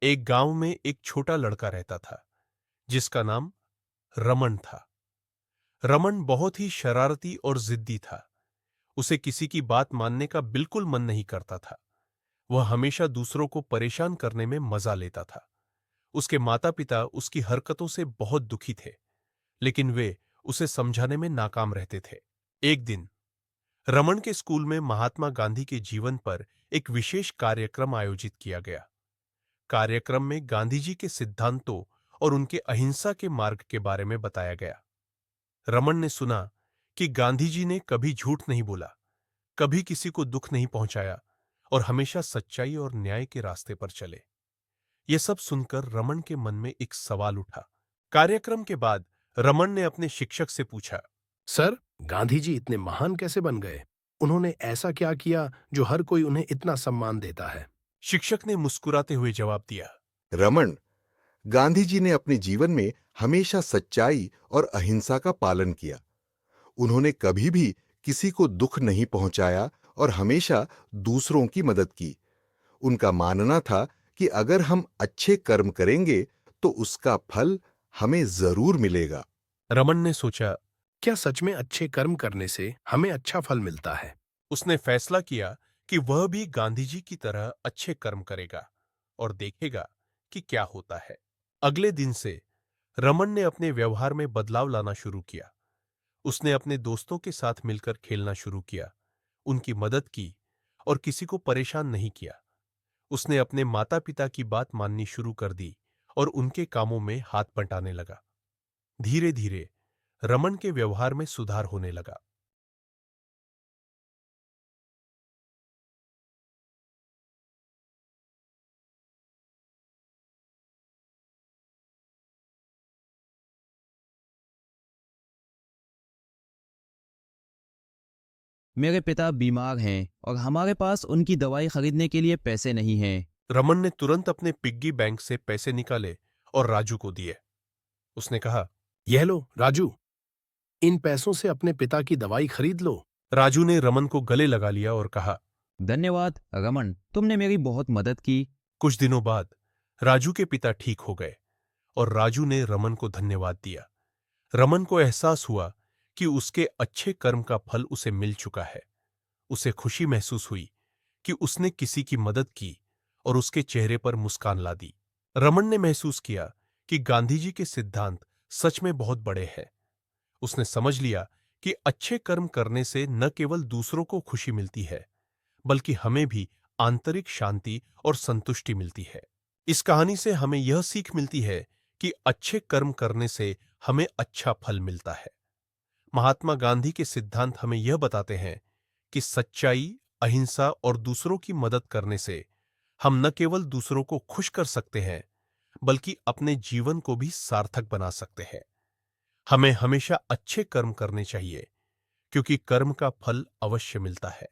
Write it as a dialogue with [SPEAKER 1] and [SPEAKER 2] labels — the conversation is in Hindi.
[SPEAKER 1] एक गांव में एक छोटा लड़का रहता था जिसका नाम रमन था। रमन बहुत ही शरारती और जिद्दी था। उसे किसी की बात मानने का बिल्कुल मन नहीं करता था। वह हमेशा दूसरों को परेशान करने में मजा लेता था। उसके माता पिता उसकी हरकतों से बहुत दुखी थे, लेकिन वे उसे समझाने में नाकाम रहते थे। एक दिन रमन के स्कूल में महात्मा गांधी के जीवन पर एक विशेष कार्यक्रम आयोजित किया गया। कार्यक्रम में गांधी जी के सिद्धांतों और उनके अहिंसा के मार्ग के बारे में बताया गया। रमन ने सुना कि गांधी जी ने कभी झूठ नहीं बोला, कभी किसी को दुख नहीं पहुंचाया और हमेशा सच्चाई और न्याय के रास्ते पर चले। यह सब सुनकर रमन के मन में एक सवाल उठा। कार्यक्रम के बाद रमन ने अपने शिक्षक से पूछा,
[SPEAKER 2] सर, गांधी जी इतने महान कैसे बन गए? उन्होंने ऐसा क्या किया जो हर कोई उन्हें इतना सम्मान देता है?
[SPEAKER 1] शिक्षक ने मुस्कुराते हुए जवाब दिया,
[SPEAKER 3] रमन, गांधी जी ने अपने जीवन में हमेशा सच्चाई और अहिंसा का पालन किया। उन्होंने कभी भी किसी को दुख नहीं पहुंचाया और हमेशा दूसरों की मदद की। उनका मानना था कि अगर हम अच्छे कर्म करेंगे तो उसका फल हमें जरूर मिलेगा।
[SPEAKER 1] रमन ने सोचा।
[SPEAKER 2] क्या सच में अच्छे कर्म करने से हमें अच्छा फल मिलता है?
[SPEAKER 1] उसने फैसला किया कि वह भी गांधी जी की तरह अच्छे कर्म करेगा और देखेगा कि क्या होता है। अगले दिन से रमन ने अपने व्यवहार में बदलाव लाना शुरू किया। उसने अपने दोस्तों के साथ मिलकर खेलना शुरू किया, उनकी मदद की और किसी को परेशान नहीं किया। उसने अपने माता पिता की बात माननी शुरू कर दी और उनके कामों में हाथ बंटाने लगा। धीरे धीरे रमन के व्यवहार में सुधार होने लगा।
[SPEAKER 4] मेरे पिता बीमार हैं और हमारे पास उनकी दवाई खरीदने के लिए पैसे नहीं हैं।
[SPEAKER 1] रमन ने तुरंत अपने पिग्गी बैंक से पैसे निकाले और राजू को दिए। उसने कहा।
[SPEAKER 2] यह लो, राजू, इन पैसों से अपने पिता की दवाई खरीद लो।
[SPEAKER 1] राजू ने रमन को गले लगा लिया और कहा।
[SPEAKER 4] धन्यवाद रमन, तुमने मेरी बहुत मदद की।
[SPEAKER 1] कुछ दिनों बाद राजू के पिता ठीक हो गए और राजू ने रमन को धन्यवाद दिया। रमन को एहसास हुआ कि उसके अच्छे कर्म का फल उसे मिल चुका है। उसे खुशी महसूस हुई कि उसने किसी की मदद की और उसके चेहरे पर मुस्कान ला दी। रमन ने महसूस किया कि गांधी जी के सिद्धांत सच में बहुत बड़े हैं। उसने समझ लिया कि अच्छे कर्म करने से न केवल दूसरों को खुशी मिलती है, बल्कि हमें भी आंतरिक शांति और संतुष्टि मिलती है। इस कहानी से हमें यह सीख मिलती है कि अच्छे कर्म करने से हमें अच्छा फल मिलता है। महात्मा गांधी के सिद्धांत हमें यह बताते हैं कि सच्चाई, अहिंसा और दूसरों की मदद करने से हम न केवल दूसरों को खुश कर सकते हैं, बल्कि अपने जीवन को भी सार्थक बना सकते हैं। हमें हमेशा अच्छे कर्म करने चाहिए, क्योंकि कर्म का फल अवश्य मिलता है।